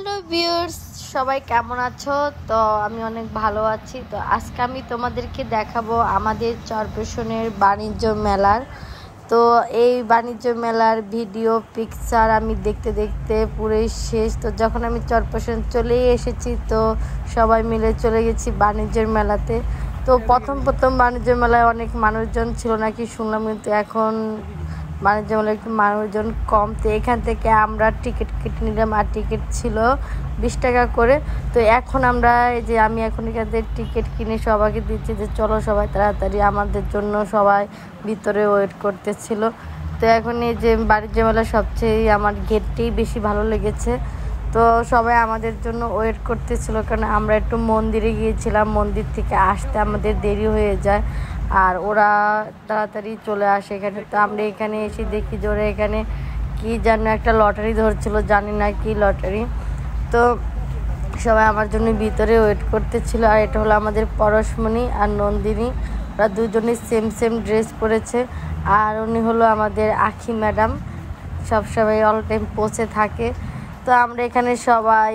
Hello viewers, সবাই কেমন আছো? তো আমি অনেক ভালো আছি। তো আজকে আমি তোমাদেরকে দেখাবো আমাদের চরপেশনের বাণিজ্য মেলার। তো এই বাণিজ্য মেলার ভিডিও পিকচার আমি দেখতে দেখতে পুরোই শেষ। তো যখন আমি চরপেশন চলেই এসেছি, তো সবাই মিলে চলে গেছি বাণিজ্যের মেলাতে। তো প্রথম বাণিজ্য মেলায় অনেক মানুষজন ছিল নাকি শুনলাম, কিন্তু এখন বাণিজ্য মেলায় একটু মানুষজন কম। তো এখান থেকে আমরা টিকিট কেটে নিলাম, আর টিকিট ছিল 20 টাকা করে। তো এখন আমরা আমি এখন এখান থেকে টিকিট কিনে সবাইকে দিচ্ছি যে চলো সবাই তাড়াতাড়ি, আমাদের জন্য সবাই ভিতরে ওয়েট করতেছিল। তো এখন এই যে বাণিজ্য মেলা সবচেয়ে আমার গেটটাই বেশি ভালো লেগেছে। তো সবাই আমাদের জন্য ওয়েট করতেছিল, কারণ আমরা একটু মন্দিরে গিয়েছিলাম, মন্দির থেকে আসতে আমাদের দেরি হয়ে যায় আর ওরা তাড়াতাড়ি চলে আসে এখানে। তো আমরা এখানে এসে দেখি যে ওরা এখানে কী যেন একটা লটারি ধরছিল, জানি না কি লটারি। তো সবাই আমার জন্য ভিতরে ওয়েট করতেছিল। আর এটা হলো আমাদের পরশমণি আর নন্দিনী, ওরা দুজনেই সেম ড্রেস পরেছে। আর উনি হলো আমাদের আখি ম্যাডাম, সবসময় অল টাইম পৌঁছে থাকে। তো আমরা এখানে সবাই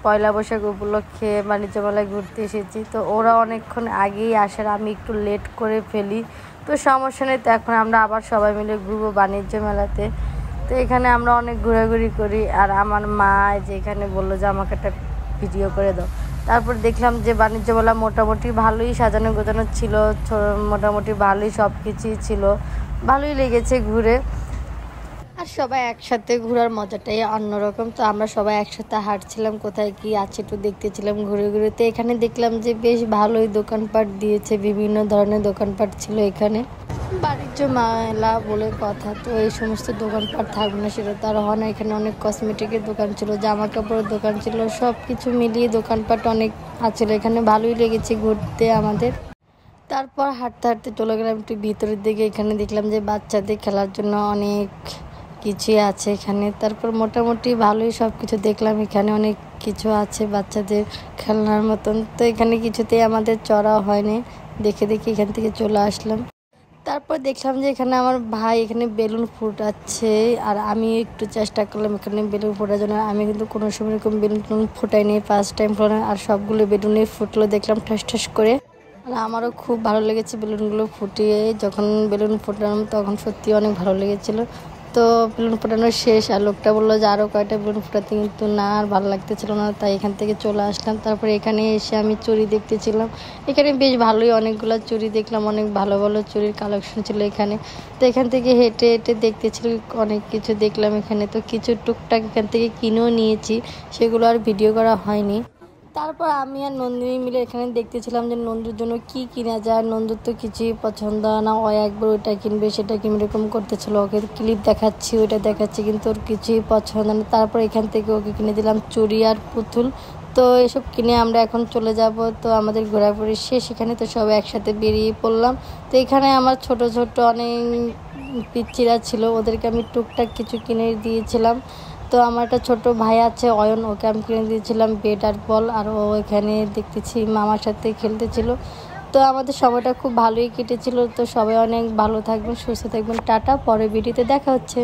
পয়লা বৈশাখ উপলক্ষে বাণিজ্য মেলায় ঘুরতে এসেছি। তো ওরা অনেকক্ষণ আগেই আসে, আমি একটু লেট করে ফেলি, তো সমস্যা নেই। তো এখন আমরা আবার সবাই মিলে ঘুরবো বাণিজ্য মেলাতে। তো এখানে আমরা অনেক ঘোরাঘুরি করি। আর আমার মা যে এখানে বললো যে আমাকে একটা ভিডিও করে দাও। তারপর দেখলাম যে বাণিজ্য মেলা মোটামুটি ভালোই সাজানো গোছানো ছিল, মোটামুটি ভালোই সব কিছুই ছিল, ভালোই লেগেছে ঘুরে। আর সবাই একসাথে ঘোরার মজাটাই অন্যরকম। তো আমরা সবাই একসাথে হাঁটছিলাম, কোথায় কি আছে একটু দেখতেছিলাম ঘুরে ঘুরে। তো এখানে দেখলাম যে বেশ ভালোই দোকানপাট দিয়েছে, বিভিন্ন ধরনের দোকানপাট ছিল এখানে। বাণিজ্য মেলা বলে কথা, তো এই সমস্ত দোকানপাট থাকবে না সেটা তো আর হয় না। এখানে অনেক কসমেটিকের দোকান ছিল, জামা কাপড়ের দোকান ছিল, সব কিছু মিলিয়ে দোকানপাট অনেক আছে। এখানে ভালোই লেগেছে ঘুরতে আমাদের। তারপর হাঁটতে হাঁটতে চলে গেলাম একটু ভিতরের দিকে। এখানে দেখলাম যে বাচ্চাদের খেলার জন্য অনেক কিছুই আছে এখানে। তারপর মোটামুটি ভালোই সব কিছু দেখলাম, এখানে অনেক কিছু আছে বাচ্চাদের খেলনার মতন। তো এখানে কিছুতেই আমাদের চড়া হয়নি, দেখে এখান থেকে চলে আসলাম। তারপর দেখলাম যে এখানে আমার ভাই এখানে বেলুন ফুটাচ্ছে, আর আমি একটু চেষ্টা করলাম এখানে বেলুন ফোটার জন্য। আমি কিন্তু কোনো সময় এরকম বেলুন ফুটাইনি, ফার্স্ট টাইম ফোটানো। আর সবগুলো বেলুনে ফুটলো দেখলাম ঠাস ঠাস করে। আর আমারও খুব ভালো লেগেছে বেলুনগুলো ফুটিয়ে। যখন বেলুন ফোটালাম তখন সত্যি অনেক ভালো লেগেছিলো। তো বেলুন ফোটানো শেষ, আর লোকটা বললো যে আরও কয়টা বেলুন ফোটাতে, কিন্তু না আর ভালো লাগতেছিল না, তাই এখান থেকে চলে আসলাম। তারপরে এখানে এসে আমি চুড়ি দেখতেছিলাম। এখানে বেশ ভালোই অনেকগুলো চুড়ি দেখলাম, অনেক ভালো ভালো চুড়ির কালেকশন ছিল এখানে। তো এখান থেকে হেঁটে হেঁটে দেখতেছিলাম, অনেক কিছু দেখলাম এখানে। তো কিছু টুকটাক এখান থেকে কিনেও নিয়েছি, সেগুলো আর ভিডিও করা হয়নি। তারপর আমি আর নন্দিনী মিলে এখানে দেখতেছিলাম যে নন্দুর জন্য কি কিনা যায়। নন্দুর তো কিছুই পছন্দ না, ও একবার ওইটা কিনবে সেটা কিনবে এরকম করতেছিল। ওকে ক্লিপ দেখাচ্ছি, ওইটা দেখাচ্ছি, কিন্তু ওর কিছুই পছন্দ না। তারপর এখান থেকে ওকে কিনে দিলাম চুড়ি আর পুতুল। তো এসব কিনে আমরা এখন চলে যাব। তো আমাদের ঘোরাঘুরি শেষ এখানে, তো সবাই একসাথে বেরিয়ে পড়লাম। তো এখানে আমার ছোট ছোট অনেক পিচ্চিরা ছিল, ওদেরকে আমি টুকটাক কিছু কিনে দিয়েছিলাম। তো আমার একটা ছোটো ভাই আছে অয়ন, ওকে আমি কিনে দিয়েছিলাম ব্যাট আর বল। আর ও এখানে দেখতেছি মামার সাথে খেলতেছিল। তো আমাদের সময়টা খুব ভালোই কেটেছিল। তো সবাই অনেক ভালো থাকবেন, সুস্থ থাকবেন, টাটা, পরের ভিডিওতে দেখা হচ্ছে।